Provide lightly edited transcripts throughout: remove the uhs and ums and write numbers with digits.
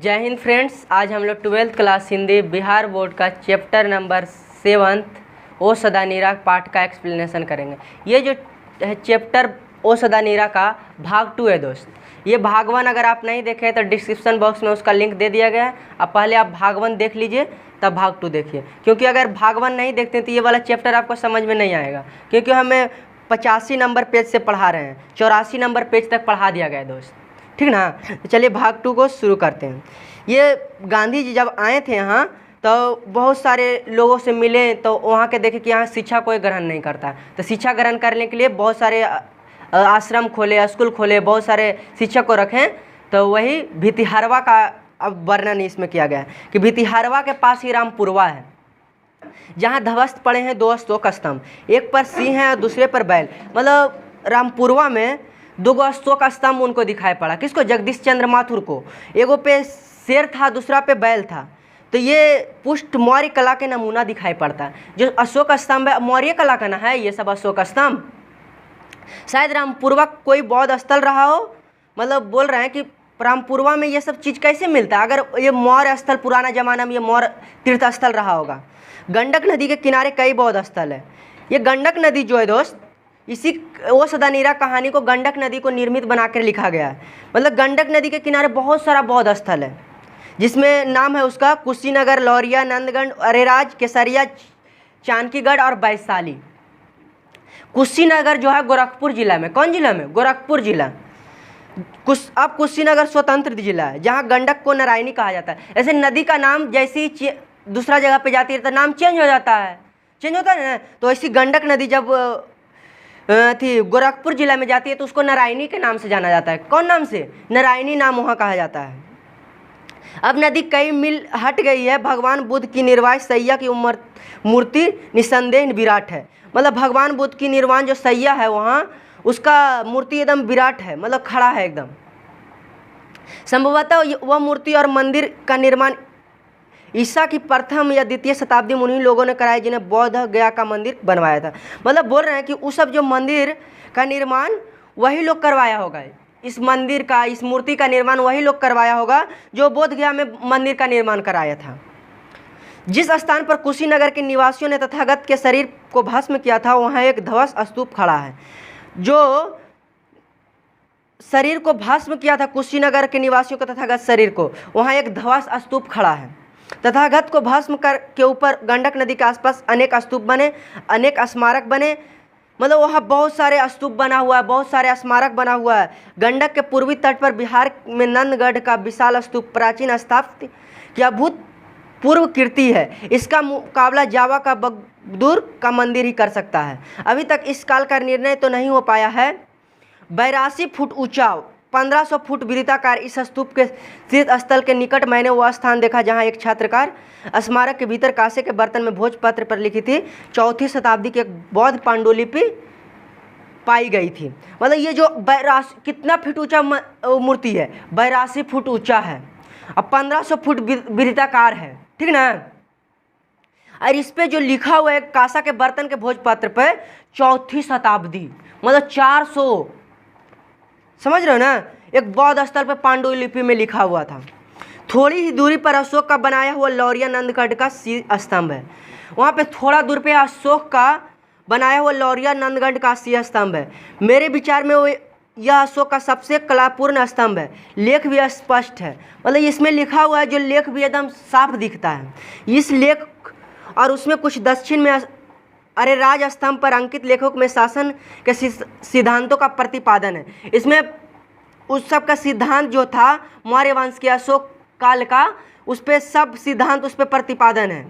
जय हिंद फ्रेंड्स। आज हम लोग 12th class Hindi Bihar board का चैप्टर नंबर 7 ओ सदा नीरा पाठ का एक्सप्लेनेशन करेंगे। ये जो है चैप्टर ओ सदा नीरा का भाग 2 है दोस्त। ये भाग 1 अगर आप नहीं देखे तो डिस्क्रिप्शन बॉक्स में उसका लिंक दे दिया गया है। अब पहले आप भाग 1 देख लीजिए तब भाग 2 देखिए, क्योंकि अगर भाग 1 नहीं देखते तो ये वाला चैप्टर आपको समझ में नहीं आएगा, क्योंकि हमें 85 नंबर पेज से पढ़ा रहे हैं, 84 नंबर पेज तक पढ़ा दिया गया है दोस्त, ठीक ना। तो चलिए भाग 2 को शुरू करते हैं। ये गांधी जी जब आए थे यहाँ तो बहुत सारे लोगों से मिले, तो वहाँ के देखे कि यहाँ शिक्षा कोई ग्रहण नहीं करता, तो शिक्षा ग्रहण करने के लिए बहुत सारे आश्रम खोले, स्कूल खोले, बहुत सारे शिक्षक को रखें। तो वही भितिहरवा का अब वर्णन इसमें किया गया है कि भितिहरवा के पास ही रामपुरवा है, जहाँ ध्वस्त पड़े हैं 2 अशोक स्तंभ, एक पर सिंह है और दूसरे पर बैल। मतलब रामपुरवा में 2 अशोक स्तंभ उनको दिखाई पड़ा। किसको? जगदीश चंद्र माथुर को। एगो पे शेर था, दूसरा पे बैल था। तो ये पुष्ट मौर्य कला के नमूना दिखाई पड़ता है। जो अशोक स्तंभ है मौर्य कला का ना है, ये सब अशोक स्तंभ। शायद रामपुरवा कोई बौद्ध स्थल रहा हो, मतलब बोल रहे हैं कि रामपुरवा में ये सब चीज़ कैसे मिलता है। अगर ये मौर्य स्थल पुराना जमाना में ये मौर्य तीर्थ स्थल रहा होगा। गंडक नदी के किनारे कई बौद्ध स्थल है। ये गंडक नदी जो है दोस्त, इसी ओ सदा नीरा कहानी को गंडक नदी को निर्मित बनाकर लिखा गया है। मतलब गंडक नदी के किनारे बहुत सारा बौद्ध स्थल है, जिसमें नाम है उसका कुशीनगर, लौरिया, नंदगढ़, अरेराज, केसरिया, चानकीगढ़ और वैशाली। कुशीनगर जो है गोरखपुर जिला में। कौन जिला में? गोरखपुर जिला। अब कुशीनगर स्वतंत्र जिला है, जहाँ गंडक को नारायणी कहा जाता है। ऐसे नदी का नाम जैसे ही दूसरा जगह पे जाती है तो नाम चेंज हो जाता है, चेंज होता है ना। तो ऐसी गंडक नदी जब थी गोरखपुर जिला में जाती है तो उसको नारायणी के नाम से जाना जाता है। कौन नाम से? नारायणी नाम वहाँ कहा जाता है। अब नदी कई मील हट गई है। भगवान बुद्ध की निर्वाण सैया की मूर्ति निसंदेह विराट है। मतलब भगवान बुद्ध की निर्वाण जो सैया है वहाँ, उसका मूर्ति एकदम विराट है, मतलब खड़ा है एकदम। संभवतः वह मूर्ति और मंदिर का निर्माण ईसा की प्रथम या द्वितीय शताब्दी में उन्हीं लोगों ने कराया जिन्हें बौद्ध गया का मंदिर बनवाया था। मतलब बोल रहे हैं कि उस सब जो मंदिर का निर्माण वही लोग करवाया होगा। इस मंदिर का, इस मूर्ति का निर्माण वही लोग करवाया होगा जो बोध गया में मंदिर का निर्माण कराया था। जिस स्थान पर कुशीनगर के निवासियों ने तथागत के शरीर को भस्म किया था वहाँ एक ध्वस्त स्तूप खड़ा है। जो शरीर को भस्म किया था कुशीनगर के निवासियों को, तथागत शरीर को, वहाँ एक ध्वस्त स्तूप खड़ा है। तथागत को भस्म कर के ऊपर गंडक नदी के आसपास अनेक स्तूप बने, अनेक स्मारक बने। मतलब वहाँ बहुत सारे स्तूप बना हुआ है, बहुत सारे स्मारक बना हुआ है। गंडक के पूर्वी तट पर बिहार में नंदगढ़ का विशाल स्तूप प्राचीन स्थापत्य की अभूतपूर्व कीर्ति है। इसका मुकाबला जावा का बगदूर का मंदिर ही कर सकता है। अभी तक इस काल का निर्णय तो नहीं हो पाया है। 82 फुट ऊंचा, 1500 फुट वृत्ताकार इस स्तूप के शीर्ष स्थल के निकट मैंने वह स्थान देखा जहाँ एक छात्रकार स्मारक के भीतर कांसे के बर्तन में भोजपत्र पर लिखी थी 4वीं शताब्दी की एक बौद्ध पांडुलिपि पाई गई थी। मतलब ये जो 82 कितना फीट ऊंचा मूर्ति है, 82 फुट ऊंचा है और 1500 फुट वृत्ताकार है, ठीक ना। और इस पे जो लिखा हुआ है कांसा के बर्तन के भोजपत्र पर 4वीं शताब्दी, मतलब 400, समझ रहे हो ना। एक बौद्ध स्थल पर पांडुलिपि में लिखा हुआ था। थोड़ी ही दूरी पर अशोक का बनाया हुआ लौरिया नंदगढ़ का स्तंभ है। वहाँ पे थोड़ा दूर पे अशोक का बनाया हुआ लौरिया नंदगढ़ का स्तंभ है। मेरे विचार में वो यह अशोक का सबसे कलापूर्ण स्तंभ है। लेख भी स्पष्ट है, मतलब इसमें लिखा हुआ है जो लेख भी एकदम साफ दिखता है। इस लेख और उसमें कुछ दक्षिण में अरेराज स्तंभ पर अंकित लेखों में शासन के सिद्धांतों का प्रतिपादन है। इसमें उस सब का सिद्धांत जो था मौर्य वंश के अशोक काल का, उस पर सब सिद्धांत उस पर प्रतिपादन है।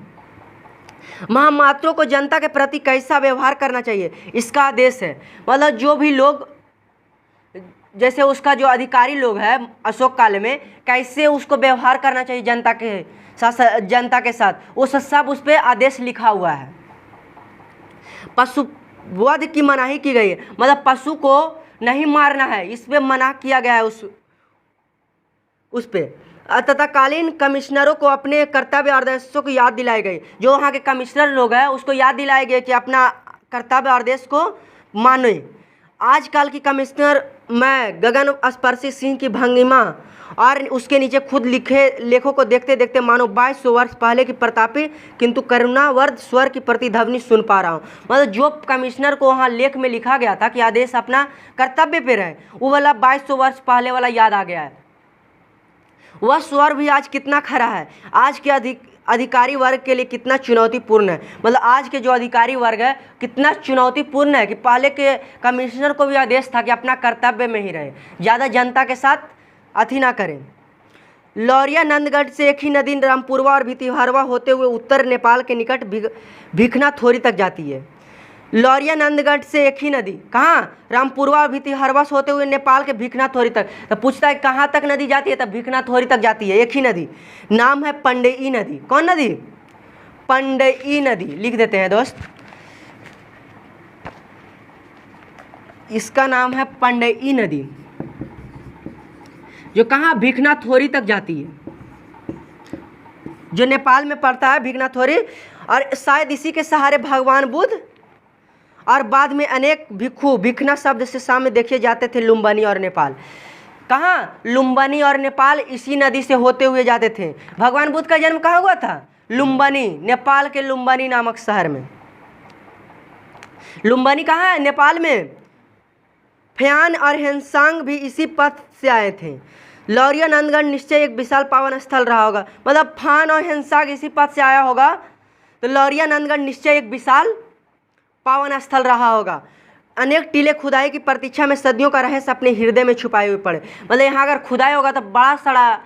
महामात्रों को जनता के प्रति कैसा व्यवहार करना चाहिए इसका आदेश है। मतलब जो भी लोग, जैसे उसका जो अधिकारी लोग हैं अशोक काल में, कैसे उसको व्यवहार करना चाहिए जनता के साथ, वो सब उस पर आदेश लिखा हुआ है। पशु वध की मनाही की गई है, मतलब पशु को नहीं मारना है, इस पे मना किया गया है। उस पे तत्कालीन कमिश्नरों को अपने कर्तव्य आदेशों की याद दिलाई गई। जो वहाँ के कमिश्नर लोग हैं उसको याद दिलाए गए कि अपना कर्तव्य आदेश को माने। आजकल की कमिश्नर मैं गगन स्पर्शी सिंह की भंगिमा और उसके नीचे खुद लिखे लेखों को देखते देखते मानो 2200 वर्ष पहले की प्रतापी किंतु करुणावर्ध स्वर की प्रतिध्वनि सुन पा रहा हूँ। मतलब जो कमिश्नर को वहाँ लेख में लिखा गया था कि आदेश अपना कर्तव्य पे रहे, वो वाला 2200 वर्ष पहले वाला याद आ गया है। वह स्वर भी आज कितना खरा है, आज के अधिकारी वर्ग के लिए कितना चुनौतीपूर्ण है। मतलब आज के जो अधिकारी वर्ग है कितना चुनौतीपूर्ण है कि पहले के कमिश्नर को भी आदेश था कि अपना कर्तव्य में ही रहे, ज़्यादा जनता के साथ अथी ना करें। लौरिया नंदगढ़ से एक ही नदी रामपुरवा और भितिहरवा होते हुए उत्तर नेपाल के निकट भिखनाथोरी तक जाती है। लौरिया नंदगढ़ से एक ही नदी कहाँ, रामपुरवा और भितिहरवा से होते हुए नेपाल के भिखनाथोरी तक। तो पूछता है कहाँ तक नदी जाती है, तब भिखनाथोरी तक जाती है, एक ही नदी, नाम है पंडई नदी। कौन नदी? पंडई नदी। लिख देते हैं दोस्त, इसका नाम है पंडई नदी, जो कहाँ, भिखनाथोरी तक जाती है, जो नेपाल में पड़ता है भिखनाथोरी। और शायद इसी के सहारे भगवान बुद्ध और बाद में अनेक भिक्षु, भिखना शब्द से सामने देखे जाते थे, लुम्बिनी और नेपाल। कहाँ? लुम्बिनी और नेपाल इसी नदी से होते हुए जाते थे। भगवान बुद्ध का जन्म कहाँ हुआ था? लुम्बिनी, नेपाल के लुम्बिनी नामक शहर में। लुम्बिनी कहाँ है? नेपाल में। फ्यान और हेनसांग भी इसी पथ से आए थे। लौरिया नंदगढ़ निश्चय एक विशाल पावन स्थल रहा होगा। मतलब फान और हेनसांग इसी पथ से आया होगा, तो लौरिया नंदगढ़ निश्चय एक विशाल पावन स्थल रहा होगा। अनेक टीले खुदाई की प्रतीक्षा में सदियों का रहस्य अपने हृदय में छुपाए हुए पड़े। मतलब यहाँ अगर खुदाई होगा तो बड़ा सारा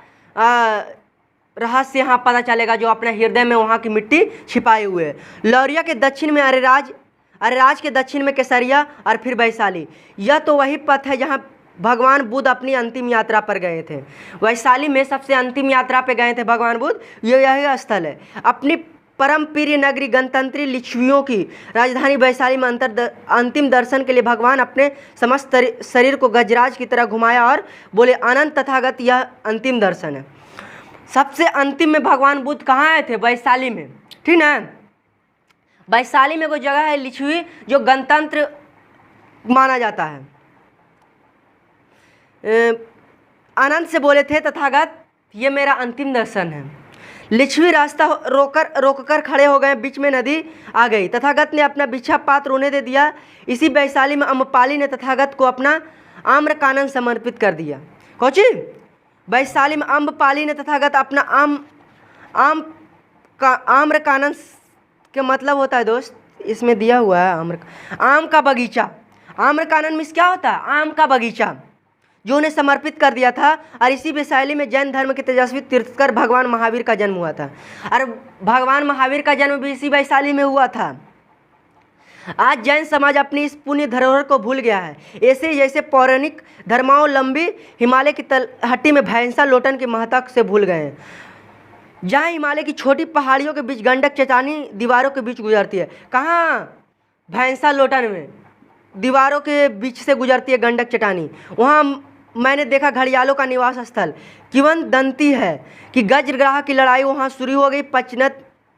रहस्य यहाँ पता चलेगा, जो अपने हृदय में वहाँ की मिट्टी छिपाए हुए है। लौरिया के दक्षिण में अरेराज के दक्षिण में केसरिया और फिर वैशाली। यह तो वही पथ है जहाँ भगवान बुद्ध अपनी अंतिम यात्रा पर गए थे। वैशाली में सबसे अंतिम यात्रा पे गए थे भगवान बुद्ध, यही स्थल है। अपनी परम प्रिय नगरी गणतंत्री लिच्छवियों की राजधानी वैशाली में अंतिम दर्शन के लिए भगवान अपने समस्त शरीर को गजराज की तरह घुमाया और बोले, आनंद तथागत, यह अंतिम दर्शन है। सबसे अंतिम में भगवान बुद्ध कहाँ आए थे? वैशाली में, ठीक ना। वैशाली में कोई जगह है लिच्छवी जो गणतंत्र माना जाता है। आनंद से बोले थे, तथागत ये मेरा अंतिम दर्शन है। लिच्छवी रास्ता रोककर खड़े हो गए, बीच में नदी आ गई। तथागत ने अपना बिछा पात्र रोने दे दिया। इसी वैशाली में अम्रपाली ने तथागत को अपना आम्रकानन समर्पित कर दिया। कौची? वैशाली में अम्रपाली ने तथागत अपना आम्रकानन के मतलब होता है दोस्त, इसमें दिया हुआ है आम का बगीचा। आम्रकानन मीन्स क्या होता है? आम का बगीचा, जो उन्हें समर्पित कर दिया था। और इसी वैशाली में जैन धर्म के तेजस्वी तीर्थकर भगवान महावीर का जन्म हुआ था। और भगवान महावीर का जन्म भी इसी वैशाली में हुआ था। आज जैन समाज अपनी इस पुण्य धरोहर को भूल गया है। ऐसे जैसे पौराणिक धर्मावलंबी हिमालय की तलहटी में भैंसा लोटन की महत्ता से भूल गए हैं, जहाँ हिमालय की छोटी पहाड़ियों के बीच गंडक चट्टानी दीवारों के बीच गुजरती है। कहाँ? भैंसा लोटन में दीवारों के बीच से गुजरती है गंडक चट्टानी। वहाँ मैंने देखा घड़ियालों का निवास स्थल किंवदंती है कि गजग्राह की लड़ाई वहाँ शुरू हो गई।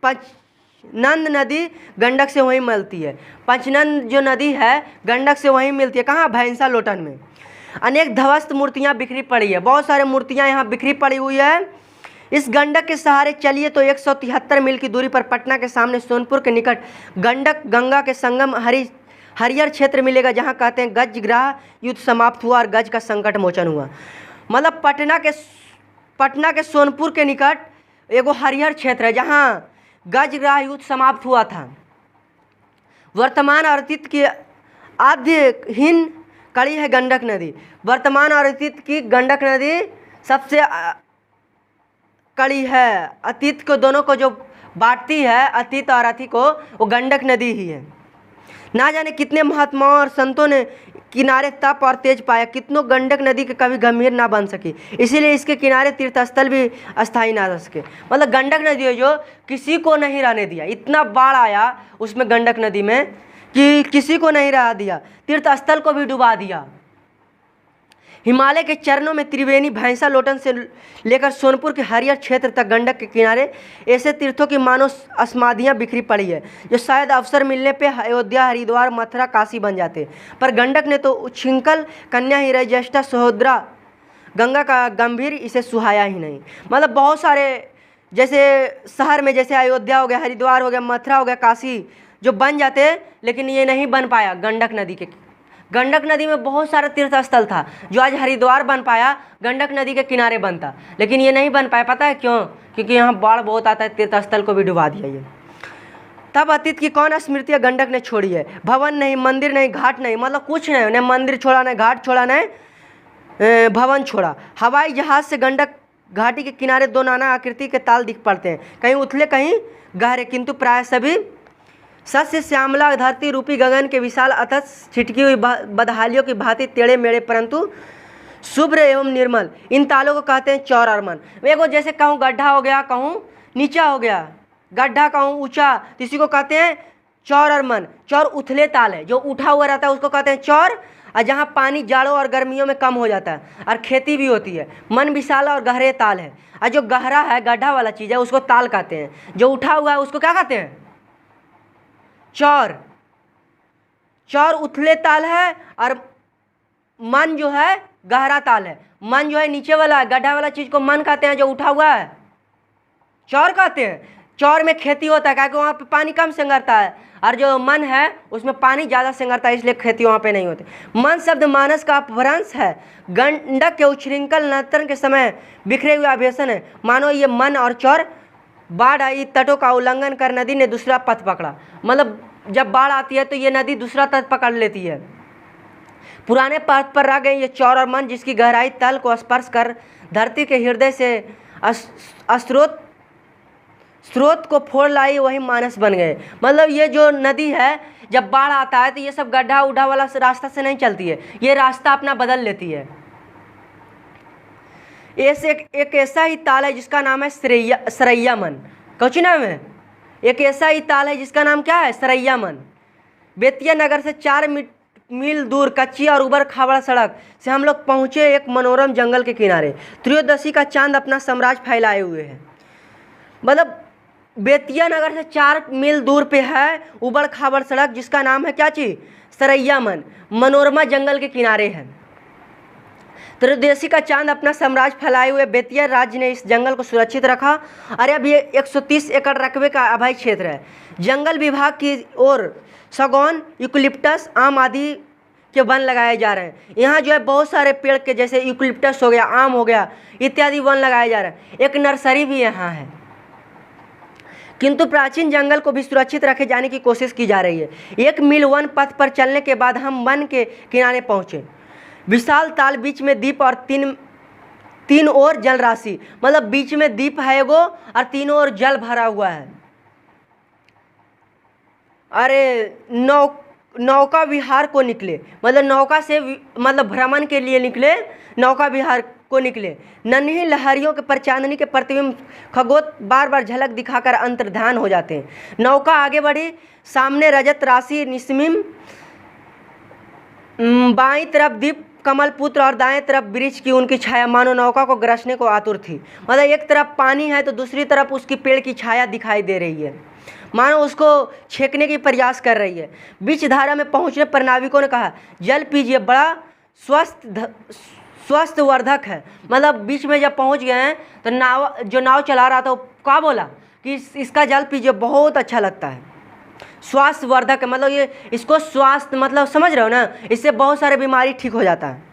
पंचनंद नदी गंडक से वहीं मिलती है। पंचनंद जो नदी है गंडक से वहीं मिलती है। कहाँ? भैंसा लोटन में। अनेक ध्वस्त मूर्तियाँ बिखरी पड़ी है, बहुत सारे मूर्तियाँ यहाँ बिखरी पड़ी हुई है। इस गंडक के सहारे चलिए तो 173 मील की दूरी पर पटना के सामने सोनपुर के निकट गंडक गंगा के संगम हरियर क्षेत्र मिलेगा, जहाँ कहते हैं गजग्राह युद्ध समाप्त हुआ और गज का संकट मोचन हुआ। मतलब पटना के सोनपुर के निकट एगो हरियर क्षेत्र है जहाँ गजग्राह युद्ध समाप्त हुआ था। वर्तमान और अतीत की आद्यहीन कड़ी है गंडक नदी। वर्तमान और अतीत की गंडक नदी सबसे कड़ी है। अतीत को दोनों को जो बांटती है, अतीत और अति को, वो गंडक नदी ही है। ना जाने कितने महात्माओं और संतों ने किनारे तप और तेज पाया, कितनों गंडक नदी के कभी गंभीर ना बन सकी, इसीलिए इसके किनारे तीर्थस्थल भी अस्थायी ना रह सके। मतलब गंडक नदी है जो किसी को नहीं रहने दिया। इतना बाढ़ आया उसमें गंडक नदी में कि किसी को नहीं रह दिया, तीर्थस्थल को भी डुबा दिया। हिमालय के चरणों में त्रिवेणी, भैंसा लोटन से लेकर सोनपुर के हरियर क्षेत्र तक गंडक के किनारे ऐसे तीर्थों की मानो समाधियाँ बिखरी पड़ी है जो शायद अवसर मिलने पे अयोध्या, हरिद्वार, मथुरा, काशी बन जाते। पर गंडक ने तो उच्छृंखल कन्या ही ज्येष्ठा सहोदरा गंगा का गंभीर इसे सुहाया ही नहीं। मतलब बहुत सारे जैसे शहर में जैसे अयोध्या हो गया, हरिद्वार हो गया, मथुरा हो गया, काशी जो बन जाते, लेकिन ये नहीं बन पाया गंडक नदी के। गंडक नदी में बहुत सारा तीर्थ स्थल था जो आज हरिद्वार बन पाया, गंडक नदी के किनारे बनता, लेकिन ये नहीं बन पाया। पता है क्यों? क्योंकि यहाँ बाढ़ बहुत आता है, तीर्थ स्थल को भी डुबा दिया ये। तब अतीत की कौन स्मृतियाँ गंडक ने छोड़ी है? भवन नहीं, मंदिर नहीं, घाट नहीं, मतलब कुछ नहीं, उन्हें मंदिर छोड़ा, नहीं घाट छोड़ा, नहीं भवन छोड़ा। हवाई जहाज से गंडक घाटी के किनारे दो नाना आकृति के ताल दिख पड़ते हैं, कहीं उथले कहीं गहरे, किंतु प्राय सभी सस्य श्यामला धरती रूपी गगन के विशाल अथस छिटकी हुई बदहालियों की भांति टेढ़े मेढ़े परंतु शुभ्र एवं निर्मल। इन तालों को कहते हैं चौर और मन। देखो जैसे कहूँ गड्ढा हो गया, कहूँ नीचा हो गया, गड्ढा कहूँ ऊंचा, तो इसी को कहते हैं चौर और मन। चौर उथले ताल है, जो उठा हुआ रहता है उसको कहते हैं चौर, और जहाँ पानी जाड़ों और गर्मियों में कम हो जाता है और खेती भी होती है। मन विशाल और गहरे ताल है, और जो गहरा है गड्ढा वाला चीज़ है उसको ताल कहते हैं। जो उठा हुआ है उसको क्या कहते हैं? चौर। चौर उथले ताल है और मन जो है गहरा ताल है। मन जो है नीचे वाला है, गड्ढा वाला चीज़ को मन कहते हैं, जो उठा हुआ है चौर कहते हैं। चौर में खेती होता है क्योंकि वहाँ पे पानी कम सिंगरता है, और जो मन है उसमें पानी ज़्यादा सिंगरता है, इसलिए खेती वहाँ पे नहीं होती। मन शब्द मानस का अपभ्रंश है, गंडक के उच्छृंखल नर्तन के समय बिखरे हुए आभूषण है। मानो ये मन और चौर बाढ़ आई, तटों का उल्लंघन कर नदी ने दूसरा पथ पकड़ा। मतलब जब बाढ़ आती है तो ये नदी दूसरा तट पकड़ लेती है। पुराने पथ पर रह गए ये चौर और मन, जिसकी गहराई तल को स्पर्श कर धरती के हृदय से स्रोत को फोड़ लाई, वही मानस बन गए। मतलब ये जो नदी है जब बाढ़ आता है तो ये सब गड्ढा उड्ढा वाला रास्ता से नहीं चलती है, ये रास्ता अपना बदल लेती है। ऐसे एक ऐसा ही ताल है जिसका नाम है सरैया मन। कौन नाम है? एक ऐसा ही ताल है जिसका नाम क्या है? सरैया मन। बेतिया नगर से 4 मील दूर कच्ची और उबड़ खाबड़ सड़क से हम लोग पहुँचे एक मनोरम जंगल के किनारे। त्रयोदशी का चांद अपना साम्राज्य फैलाए हुए है। मतलब बेतिया नगर से 4 मील दूर पे है उबड़ खाबड़ सड़क, जिसका नाम है क्या चीज़? सरैया मन। मनोरमा जंगल के किनारे है। त्रयोदशी का चांद अपना साम्राज्य फैलाए हुए बेतिया राज्य ने इस जंगल को सुरक्षित रखा। अरे अब ये 130 एकड़ रकबे का अभय क्षेत्र है। जंगल विभाग की ओर सागौन, यूकलिप्टस, आम आदि के वन लगाए जा रहे हैं। यहाँ जो है बहुत सारे पेड़ के जैसे यूकलिप्टस हो गया, आम हो गया, इत्यादि वन लगाए जा रहे हैं। एक नर्सरी भी यहाँ है। किंतु प्राचीन जंगल को भी सुरक्षित रखे जाने की कोशिश की जा रही है। 1 मील वन पथ पर चलने के बाद हम वन के किनारे पहुँचे। विशाल ताल, बीच में द्वीप और तीन ओर जल राशि। मतलब बीच में द्वीप है एगो और तीनों ओर जल भरा हुआ है। अरे नौका विहार को निकले, मतलब नौका से मतलब भ्रमण के लिए निकले, नौका विहार को निकले। नन्ही लहरियों के पर चांदनी के प्रतिबिंब खगोत बार बार झलक दिखाकर अंतर्ध्यान हो जाते हैं। नौका आगे बढ़ी, सामने रजत राशि निस्मिम, बाईं तरफ दीप कमल पुत्र और दाएं तरफ वृक्ष की उनकी छाया मानो नौका को ग्रसने को आतुर थी। मतलब एक तरफ पानी है तो दूसरी तरफ उसकी पेड़ की छाया दिखाई दे रही है, मानो उसको छेकने की प्रयास कर रही है। बीच धारा में पहुंचने पर नाविकों ने कहा, जल पीजिए, बड़ा स्वस्थ वर्धक है। मतलब बीच में जब पहुंच गए हैं तो जो नाव चला रहा था वो क्या बोला कि इसका जल पीजिए, बहुत अच्छा लगता है, स्वास्थ्य वर्धक है। मतलब ये इसको स्वास्थ्य मतलब समझ रहे हो ना, इससे बहुत सारे बीमारी ठीक हो जाता है।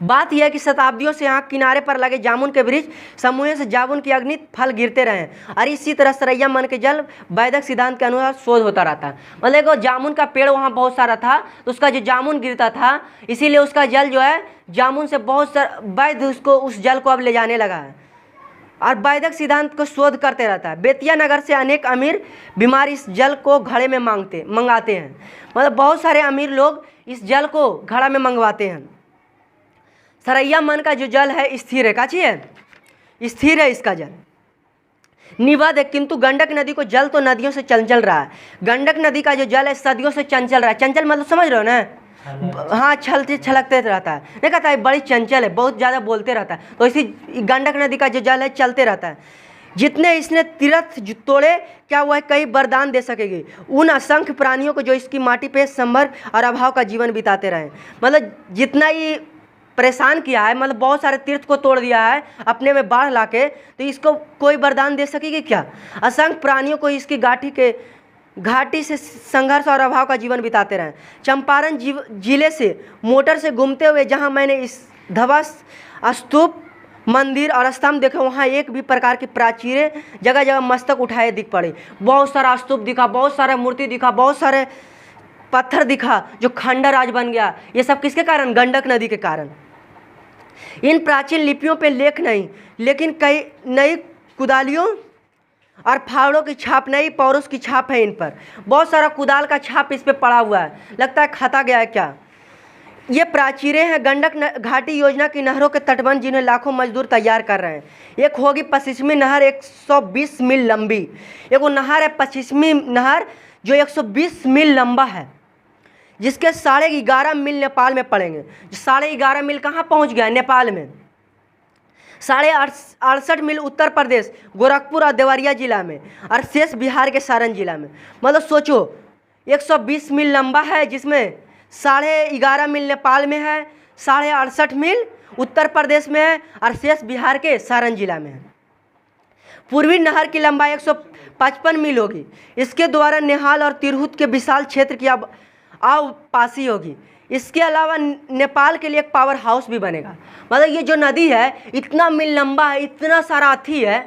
बात यह है कि शताब्दियों से यहाँ किनारे पर लगे जामुन के वृक्ष समूह से जामुन की अग्नि फल गिरते रहे और इसी तरह सरैया मन के जल वैदिक सिद्धांत के अनुसार शोध होता रहता है। मतलब जामुन का पेड़ वहाँ बहुत सारा था तो उसका जो जामुन गिरता था इसीलिए उसका जल जो है जामुन से बहुत सारा वैद्य उसको उस जल को अब ले जाने लगा है और वैदिक सिद्धांत को शोध करते रहता है। बेतिया नगर से अनेक अमीर बीमार इस जल को घड़े में मंगाते हैं। मतलब बहुत सारे अमीर लोग इस जल को घड़ा में मंगवाते हैं। सरैया मन का जो जल है स्थिर है, काची है, स्थिर है इसका जल, निवद है। किंतु गंडक नदी को जल तो नदियों से चंचल रहा है। गंडक नदी का जो जल है सदियों से चंचल रहा है। चंचल मतलब समझ रहे हो ना, हाँ छलते छलकते रहता है। नहीं कहता है बड़ी चंचल है, बहुत ज़्यादा बोलते रहता है। तो इसी गंडक नदी का जो जल है चलते रहता है। जितने इसने तीर्थ तोड़े क्या वह कई वरदान दे सकेगी उन असंख्य प्राणियों को जो इसकी माटी पे संभर और अभाव का जीवन बिताते रहे। मतलब जितना ही परेशान किया है, मतलब बहुत सारे तीर्थ को तोड़ दिया है अपने में बाढ़ लाके, तो इसको कोई वरदान दे सकेगी क्या? असंख्य प्राणियों को इसकी घाटी से संघर्ष और अभाव का जीवन बिताते रहे। चंपारण जिले से मोटर से घूमते हुए जहां मैंने इस ध्वस स्तूप मंदिर और स्तंभ देखे, वहाँ एक भी प्रकार की प्राचीरें जगह जगह मस्तक उठाए दिख पड़े। बहुत सारा स्तूप दिखा, बहुत सारा मूर्ति दिखा, बहुत सारे पत्थर दिखा जो खंडर आज बन गया। ये सब किसके कारण? गंडक नदी के कारण। इन प्राचीन लिपियों पे लेख नहीं, लेकिन कई नई कुदालियों और फावड़ों की छाप, नई पौरुष की छाप है इन पर। बहुत सारा कुदाल का छाप इस पे पड़ा हुआ है, लगता है खाता गया है क्या। ये प्राचीरें हैं गंडक घाटी योजना की नहरों के तटबंध जिन्हें लाखों मजदूर तैयार कर रहे हैं। एक होगी पश्चिमी नहर 120 मील लंबी। एक वो नहर है पश्चिमी नहर जो 120 मील लंबा है, जिसके 11.5 मील नेपाल में पड़ेंगे। 11.5 मील कहाँ पहुँच गया? नेपाल में। 68 मील उत्तर प्रदेश गोरखपुर और देवरिया जिला में, और शेष बिहार के सारण जिला में। मतलब सोचो 120 मील लंबा है, जिसमें 11.5 मील नेपाल में है, 68 मील उत्तर प्रदेश में है, और शेष बिहार के सारण जिला में है। पूर्वी नहर की लंबाई 155 मील होगी। इसके द्वारा नेहाल और तिरहुत के विशाल क्षेत्र की आवापासी होगी। इसके अलावा नेपाल के लिए एक पावर हाउस भी बनेगा। मतलब ये जो नदी है इतना मील लंबा है, इतना सारा अथी है,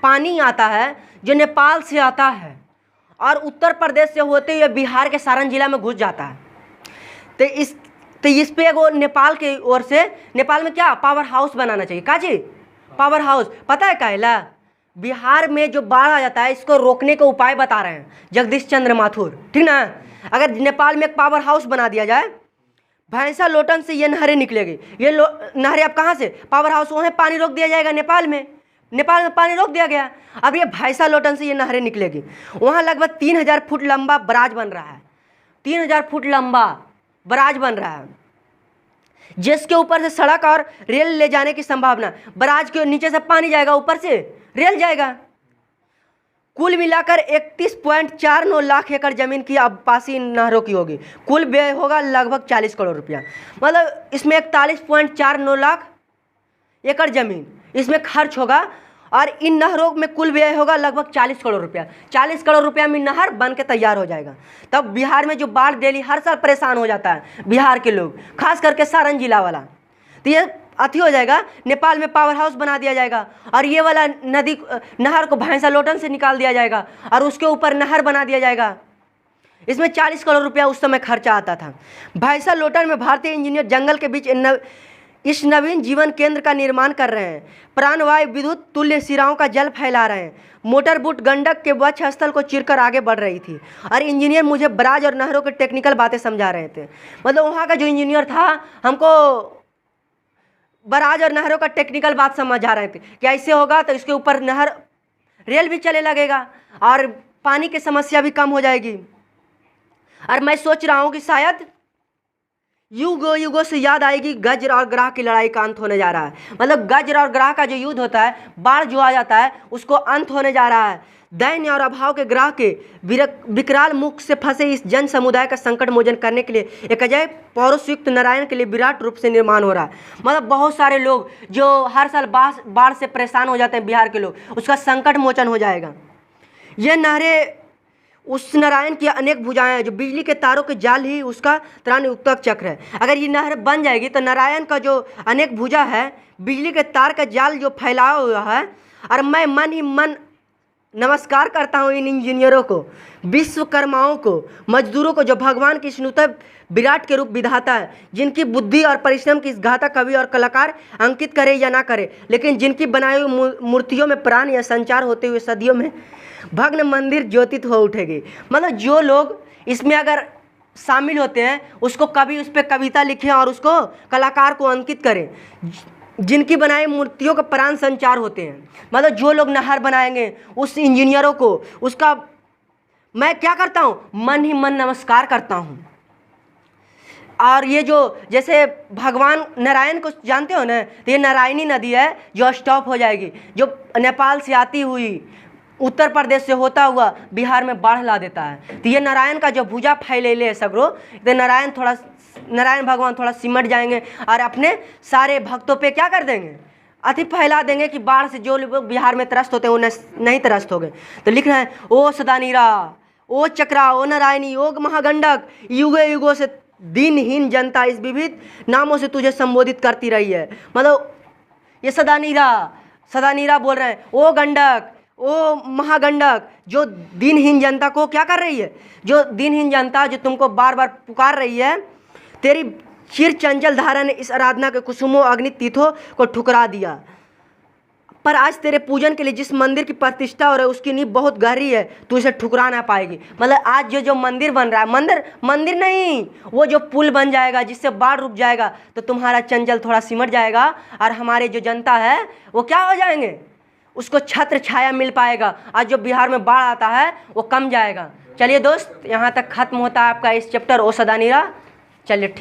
पानी आता है जो नेपाल से आता है और उत्तर प्रदेश से होते हुए बिहार के सारण जिला में घुस जाता है। तो इस पे वो नेपाल की ओर से, नेपाल में क्या पावर हाउस बनाना चाहिए। का जी? Power house. पता है काहेला? बिहार में जो बाढ़ आ जाता है इसको रोकने का उपाय बता रहे हैं जगदीश चंद्र माथुर, ठीक ना। अगर नेपाल में एक पावर हाउस बना दिया जाए, भैंसा लोटन से ये नहरें निकलेगी। ये नहरें अब कहाँ से? पावर हाउस, वहाँ पानी रोक दिया जाएगा। नेपाल में पानी रोक दिया गया, अब ये भैंसा लोटन से ये नहरें निकलेगी। वहाँ लगभग 3000 फुट लंबा बराज बन रहा है। 3000 फुट लंबा बराज बन रहा है, जिसके ऊपर से सड़क और रेल ले जाने की संभावना। बराज के नीचे से पानी जाएगा, ऊपर से रेल जाएगा। कुल मिलाकर 31.49 लाख एकड़ जमीन की आबासी नहरों की होगी। कुल व्यय होगा लगभग 40 करोड़ रुपया। मतलब इसमें 41.49 लाख एकड़ जमीन इसमें खर्च होगा, और इन नहरों में कुल व्यय होगा लगभग 40 करोड़ रुपया। 40 करोड़ रुपया में नहर बन के तैयार हो जाएगा। तब बिहार में जो बाढ़ डेली हर साल परेशान हो जाता है बिहार के लोग, खास करके सारण जिला वाला, तो ये अथी हो जाएगा। नेपाल में पावर हाउस बना दिया जाएगा, और ये वाला नहर को भैंसा लोटन से निकाल दिया जाएगा, और उसके ऊपर नहर बना दिया जाएगा। इसमें 40 करोड़ रुपया उस समय खर्चा आता था। भैंसा लोटन में भारतीय इंजीनियर जंगल के बीच इस नवीन जीवन केंद्र का निर्माण कर रहे हैं। प्राणवायु विद्युत तुल्य सिराओं का जल फैला रहे हैं। मोटर बोट गंडक के वक्ष स्थल को चीरकर आगे बढ़ रही थी, और इंजीनियर मुझे बराज और नहरों के टेक्निकल बातें समझा रहे थे। मतलब वहाँ का जो इंजीनियर था हमको बराज और नहरों का टेक्निकल बात समझा रहे थे कि ऐसे होगा तो इसके ऊपर नहर, रेल भी चले लगेगा और पानी की समस्या भी कम हो जाएगी। और मैं सोच रहा हूँ कि शायद युगों युगों से याद आएगी गज्र और ग्रह की लड़ाई का अंत होने जा रहा है। मतलब गज्र और ग्रह का जो युद्ध होता है, बाढ़ जो आ जाता है, उसको अंत होने जा रहा है। दैन्य और अभाव के ग्रह के विकराल मुख से फंसे इस जन समुदाय का संकट मोचन करने के लिए एक अजय पौरुषयुक्त नारायण के लिए विराट रूप से निर्माण हो रहा है। मतलब बहुत सारे लोग जो हर साल बाढ़ से परेशान हो जाते हैं बिहार के लोग, उसका संकट मोचन हो जाएगा। ये नहरें उस नारायण की अनेक भुजाएं हैं, जो बिजली के तारों के जाल ही उसका त्राणयुक्तक चक्र है। अगर ये नहर बन जाएगी तो नारायण का जो अनेक भुजा है, बिजली के तार का जाल जो फैलाया हुआ है। और मैं मन ही मन नमस्कार करता हूँ इन इंजीनियरों को, विश्वकर्माओं को, मजदूरों को, जो भगवान की स्नुतः विराट के रूप विधाता है, जिनकी बुद्धि और परिश्रम की इस गाथा कवि और कलाकार अंकित करे या ना करे, लेकिन जिनकी बनाई हुई मूर्तियों में प्राण या संचार होते हुए सदियों में भग्न मंदिर ज्योतित हो उठेगी। मतलब जो लोग इसमें अगर शामिल होते हैं उसको कभी उस पर कविता लिखें और उसको कलाकार को अंकित करें, जिनकी बनाई मूर्तियों का प्राण संचार होते हैं। मतलब जो लोग नहर बनाएंगे उस इंजीनियरों को, उसका मैं क्या करता हूँ, मन ही मन नमस्कार करता हूँ। और ये जो जैसे भगवान नारायण को जानते हो ना, तो ये नारायणी नदी है जो स्टॉप हो जाएगी, जो नेपाल से आती हुई उत्तर प्रदेश से होता हुआ बिहार में बाढ़ ला देता है। तो ये नारायण का जो भुजा फैलेले है सगरो, तो नारायण भगवान थोड़ा सिमट जाएंगे और अपने सारे भक्तों पे क्या कर देंगे, अति फैला देंगे कि बाढ़ से जो लोग बिहार में त्रस्त होते हैं वो नहीं त्रस्त हो गए। तो लिख रहे हैं, ओ सदानीरा, ओ चक्रा, ओ नारायणी, ओ महागंडक, युगे युगों से दिनहीन जनता इस विविध नामों से तुझे संबोधित करती रही है। मतलब ये सदानीरा बोल रहे हैं, ओ गंडक, ओ महागंडक, जो दिनहीन जनता को क्या कर रही है, जो दिनहीन जनता जो तुमको बार बार पुकार रही है, तेरी चिर चंचल धारा ने इस आराधना के कुसुमों अग्नि तीर्थों को ठुकरा दिया। पर आज तेरे पूजन के लिए जिस मंदिर की प्रतिष्ठा हो रही है उसकी नींव बहुत गहरी है, तू इसे ठुकरा ना पाएगी। मतलब आज जो मंदिर बन रहा है, मंदिर नहीं, वो जो पुल बन जाएगा जिससे बाढ़ रुक जाएगा, तो तुम्हारा चंचल थोड़ा सिमट जाएगा और हमारे जो जनता है वो क्या हो जाएंगे, उसको छत्र छाया मिल पाएगा। आज जो बिहार में बाढ़ आता है वो कम जाएगा। चलिए दोस्त, यहाँ तक खत्म होता है आपका इस चैप्टर ओ सदानीरा। चलिए ठीक।